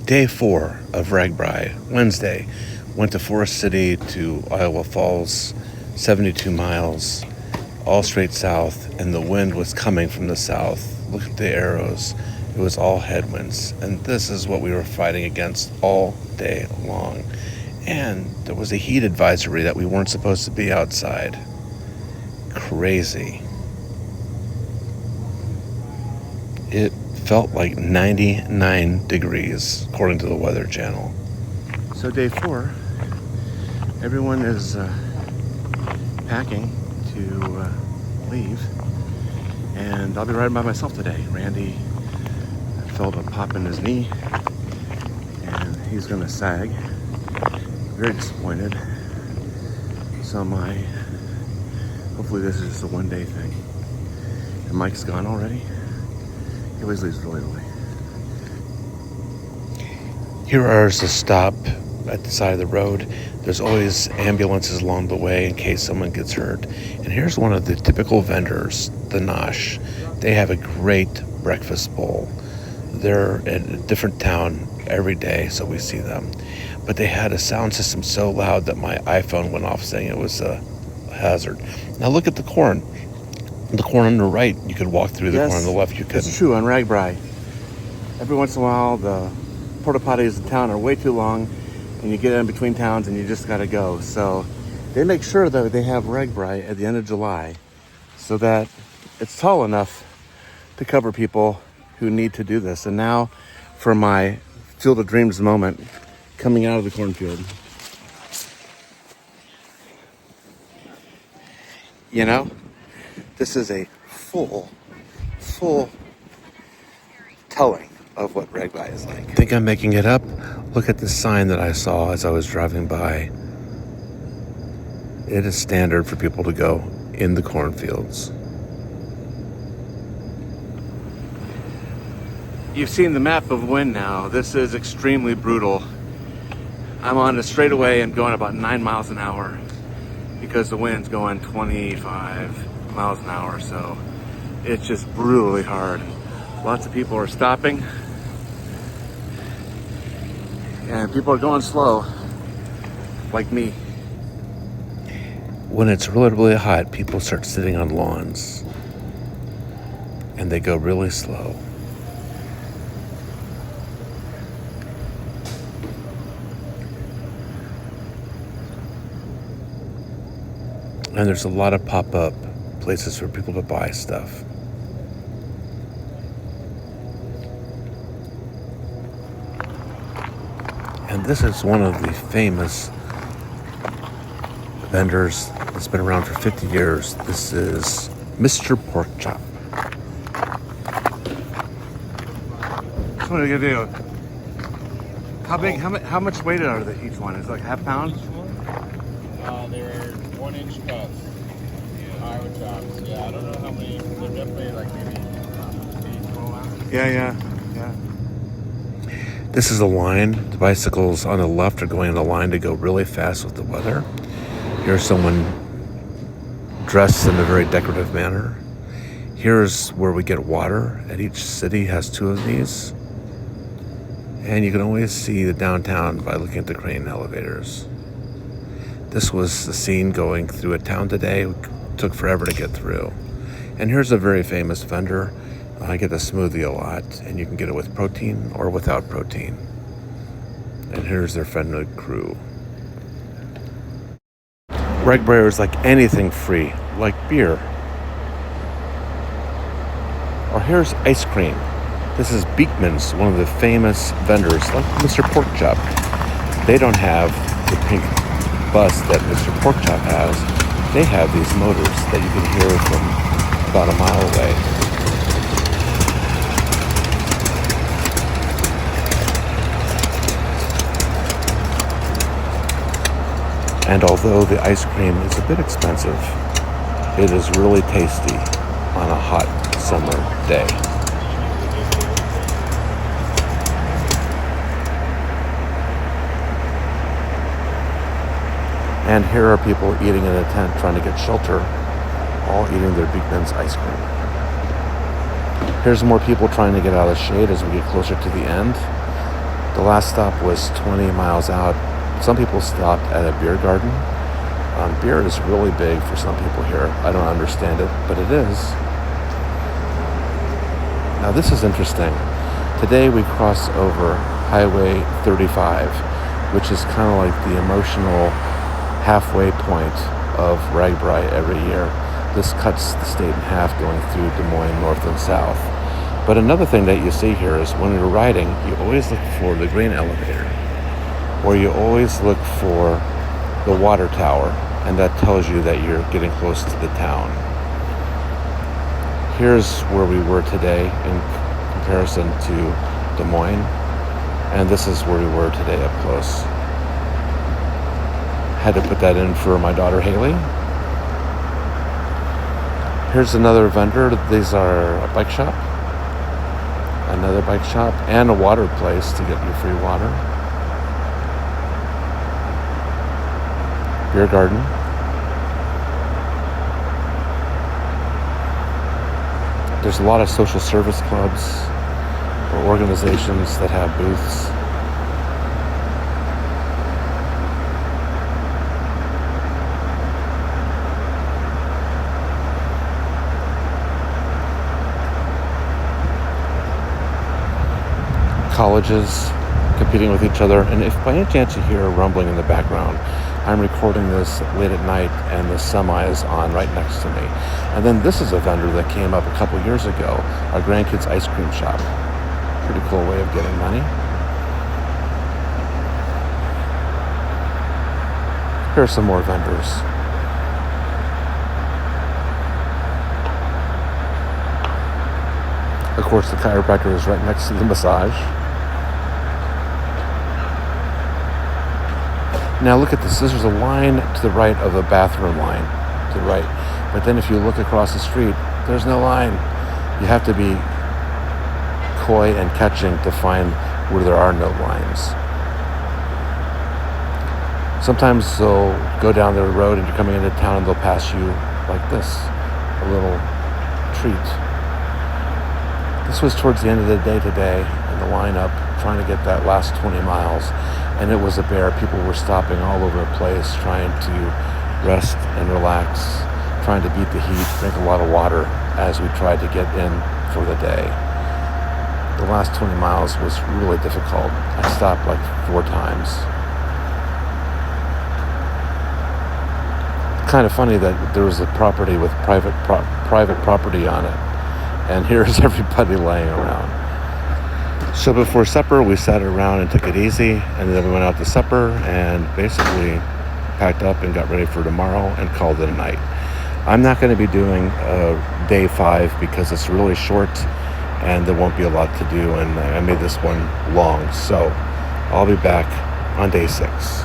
Day 4 of Ragbrai, Wednesday. Went to Forest City to Iowa Falls, 72 miles, all straight south, and the wind was coming from the south. Look at the arrows. It was all headwinds, and this is what we were fighting against all day long. And there was a heat advisory that we weren't supposed to be outside. Crazy. It felt like 99 degrees, according to the Weather Channel. So day 4, everyone is packing to leave, and I'll be riding by myself today. Randy felt a pop in his knee, and he's gonna sag. Very disappointed. So am I. Hopefully this is just a one-day thing. And Mike's gone already. He always leaves really early. Here is a stop at the side of the road. There's always ambulances along the way in case someone gets hurt. And here's one of the typical vendors, the Nosh. They have a great breakfast bowl. They're in a different town every day, so we see them. But they had a sound system so loud that my iPhone went off saying it was a hazard. Now look at the corn. The corn on the right, you could walk through. The corn on the left, you couldn't. It's true on Ragbrai. Every once in a while, the porta potties in town are way too long, and you get in between towns and you just gotta go. So they make sure that they have Ragbrai at the end of July so that it's tall enough to cover people who need to do this. And now for my Field of Dreams moment, coming out of the cornfield. You know, this is a full telling of what Ragbrai is like. Think I'm making it up? Look at the sign that I saw as I was driving by. It is standard for people to go in the cornfields. You've seen the map of wind now. This is extremely brutal. I'm on a straightaway and going about 9 miles an hour because the wind's going 25 miles an hour. So it's just brutally hard. Lots of people are stopping and people are going slow, like me. When it's really, really hot, people start sitting on lawns and they go really slow. And there's a lot of pop-up places for people to buy stuff. And this is one of the famous vendors that's been around for 50 years. This is Mr. Pork Chop. What are you gonna do? How big? How much weight are they each one? Is it like half pound? They're 1-inch cuts. Iowa chops. Yeah, I don't know how many. They're definitely like maybe 12 ounces. Yeah. This is a line. The bicycles on the left are going in a line to go really fast with the weather. Here's someone dressed in a very decorative manner. Here's where we get water. At each city has 2 of these. And you can always see the downtown by looking at the crane elevators. This was the scene going through a town today. It took forever to get through. And here's a very famous vendor. I get a smoothie a lot, and you can get it with protein or without protein. And here's their friendly crew. Ragbrai is like anything free, like beer. Or here's ice cream. This is Beekman's, one of the famous vendors, like Mr. Pork Chop. They don't have the pink bus that Mr. Pork Chop has. They have these motors that you can hear from about a mile away. And although the ice cream is a bit expensive, it is really tasty on a hot summer day. And here are people eating in a tent trying to get shelter, all eating their Beekman's ice cream. Here's more people trying to get out of the shade as we get closer to the end. The last stop was 20 miles out. Some people stopped at a beer garden. Beer is really big for some people here. I don't understand it, but it is. Now this is interesting. Today we cross over Highway 35, which is kind of like the emotional halfway point of Ragbrai every year. This cuts the state in half going through Des Moines north and south. But another thing that you see here is when you're riding, you always look for the grain elevator, or you always look for the water tower, and that tells you that you're getting close to the town. Here's where we were today in comparison to Des Moines, and this is where we were today up close. Had to put that in for my daughter Haley. Here's another vendor. These are a bike shop, another bike shop, and a water place to get your free water. Beer garden. There's a lot of social service clubs or organizations that have booths. Colleges competing with each other, and if by any chance you hear rumbling in the background, I'm recording this late at night and the semi is on right next to me. And then this is a vendor that came up a couple years ago, our grandkids' ice cream shop. Pretty cool way of getting money. Here are some more vendors. Of course, the chiropractor is right next to the massage. Now look at this. There's a line to the right of the bathroom line, to the right. But then if you look across the street, there's no line. You have to be coy and catching to find where there are no lines. Sometimes they'll go down the road and you're coming into town and they'll pass you like this, a little treat. This was towards the end of the day today in the lineup, trying to get that last 20 miles. And it was a bear. People were stopping all over the place, trying to rest and relax, trying to beat the heat, drink a lot of water as we tried to get in for the day. The last 20 miles was really difficult. I stopped like 4 times. Kind of funny that there was a property with private property on it. And here's everybody laying around. So before supper, we sat around and took it easy, and then we went out to supper and basically packed up and got ready for tomorrow and called it a night. I'm not going to be doing day 5 because it's really short and there won't be a lot to do, and I made this one long. So I'll be back on day 6.